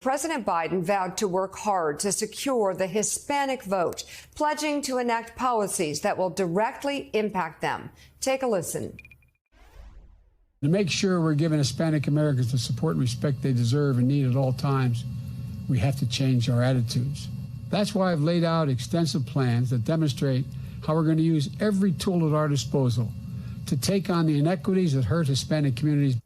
President Biden vowed to work hard to secure the Hispanic vote, pledging to enact policies that will directly impact them. Take a listen. To make sure we're giving Hispanic Americans the support and respect they deserve and need at all times, we have to change our attitudes. That's why I've laid out extensive plans that demonstrate how we're going to use every tool at our disposal to take on the inequities that hurt Hispanic communities.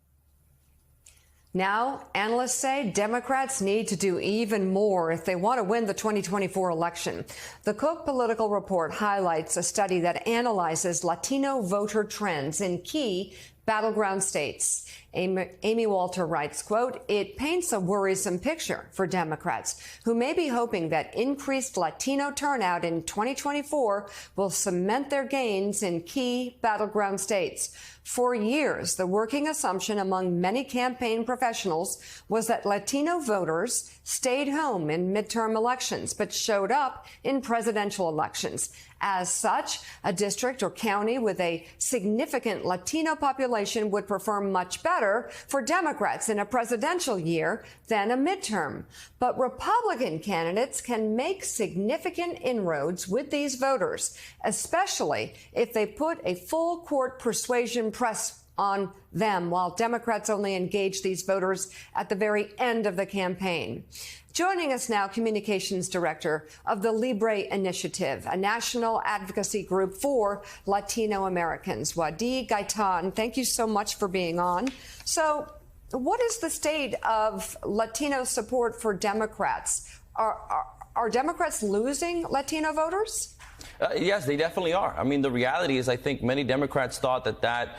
Now, analysts say Democrats need to do even more if they want to win the 2024 election. The Cook Political Report highlights a study that analyzes Latino voter trends in key battleground states. Amy Walter writes, quote, "It paints a worrisome picture for Democrats who may be hoping that increased Latino turnout in 2024 will cement their gains in key battleground states. For years, the working assumption among many campaign professionals was that Latino voters stayed home in midterm elections but showed up in presidential elections. As such, a district or county with a significant Latino population would perform much better for Democrats in a presidential year than a midterm. But Republican candidates can make significant inroads with these voters, especially if they put a full court persuasion press on them, while Democrats only engage these voters at the very end of the campaign." Joining us now, Communications Director of the Libre Initiative, a national advocacy group for Latino Americans, Wadi Gaitan. Thank you so much for being on. So, what is the state of Latino support for Democrats? Are Democrats losing Latino voters? Yes, they definitely are. I mean, the reality is I think many Democrats thought that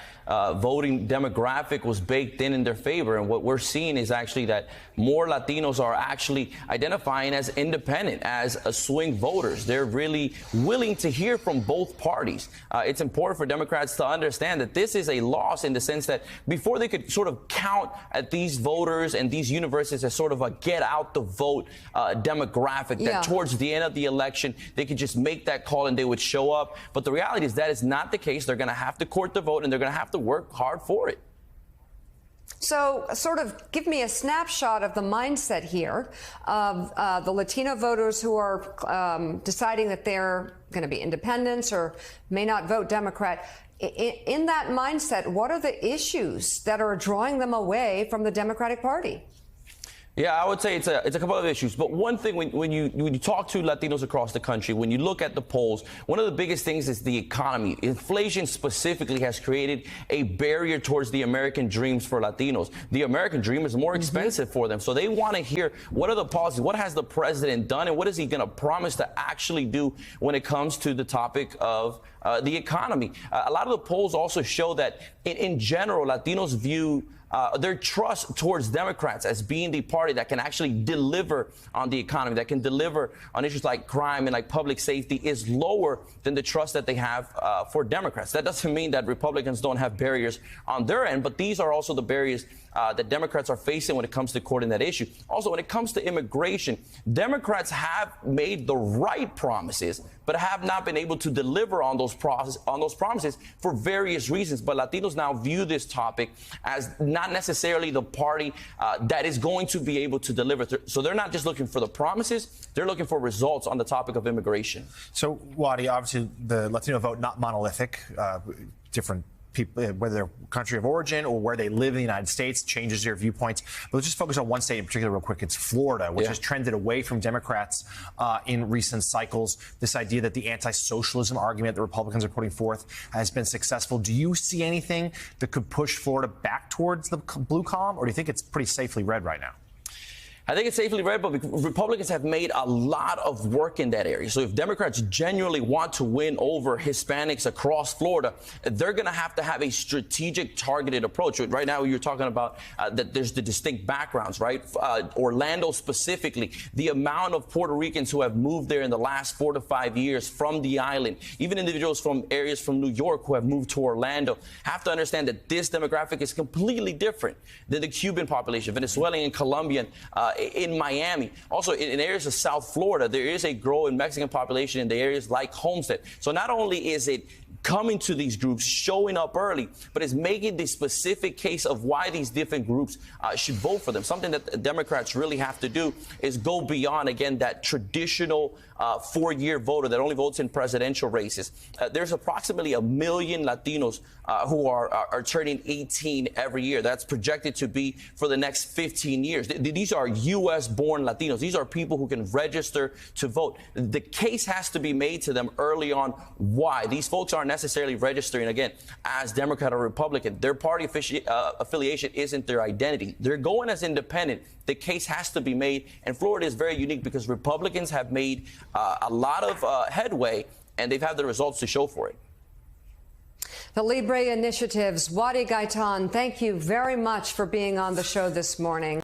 voting demographic was baked in their favor. And what we're seeing is actually that more Latinos are actually identifying as independent, as swing voters. They're really willing to hear from both parties. It's important for Democrats to understand that this is a loss in the sense that before they could sort of count at these voters and these universes as sort of a get out the vote demographic, that towards the end of the election, they could just make that call and they would show up. But the reality is that is not the case. They're going to have to court the vote and they're going to have to work hard for it. So sort of give me a snapshot of the mindset here of the Latino voters who are deciding that they're going to be independents or may not vote Democrat. In that mindset, what are the issues that are drawing them away from the Democratic Party? Yeah, I would say it's a couple of issues. But one thing, when you talk to Latinos across the country, when you look at the polls, one of the biggest things is the economy. Inflation specifically has created a barrier towards the American dreams for Latinos. The American dream is more expensive for them. So they want to hear, what are the policies? What has the president done? And what is he going to promise to actually do when it comes to the topic of the economy? A lot of the polls also show that in general, Latinos view their trust towards Democrats as being the party that can actually deliver on the economy, that can deliver on issues like crime and like public safety, is lower than the trust that they have for Democrats. That doesn't mean that Republicans don't have barriers on their end, but these are also the barriers that Democrats are facing when it comes to courting that issue. Also, when it comes to immigration, Democrats have made the right promises, but have not been able to deliver on those promises for various reasons. But Latinos now view this topic as not necessarily the party that is going to be able to deliver. So they're not just looking for the promises, they're looking for results on the topic of immigration. So, Wadi, obviously the Latino vote, not monolithic, different people, whether they're country of origin or where they live in the United States, changes your viewpoints. But let's just focus on one state in particular real quick. It's Florida, which has trended away from Democrats in recent cycles. This idea that the anti-socialism argument that Republicans are putting forth has been successful. Do you see anything that could push Florida back towards the blue column, or do you think it's pretty safely red right now? I think it's safely read, but Republicans have made a lot of work in that area. So if Democrats genuinely want to win over Hispanics across Florida, they're going to have a strategic, targeted approach. Right now, you're talking about that there's the distinct backgrounds, right? Orlando specifically, the amount of Puerto Ricans who have moved there in the last 4 to 5 years from the island, even individuals from areas from New York who have moved to Orlando, have to understand that this demographic is completely different than the Cuban population, Venezuelan and Colombian, in Miami. Also, in areas of South Florida, there is a growing Mexican population in the areas like Homestead. So not only is it coming to these groups, showing up early, but it's making the specific case of why these different groups should vote for them. Something that the Democrats really have to do is go beyond, again, that traditional 4-year voter that only votes in presidential races. There's approximately 1 million Latinos who are turning 18 every year. That's projected to be for the next 15 years. These are U.S.-born Latinos. These are people who can register to vote. The case has to be made to them early on why. These folks aren't necessarily registering, again, as Democrat or Republican. Their party affiliation isn't their identity. They're going as independent. The case has to be made, and Florida is very unique because Republicans have made a lot of headway, and they've had the results to show for it. The Libre Initiative's Wadi Gaitan, thank you very much for being on the show this morning.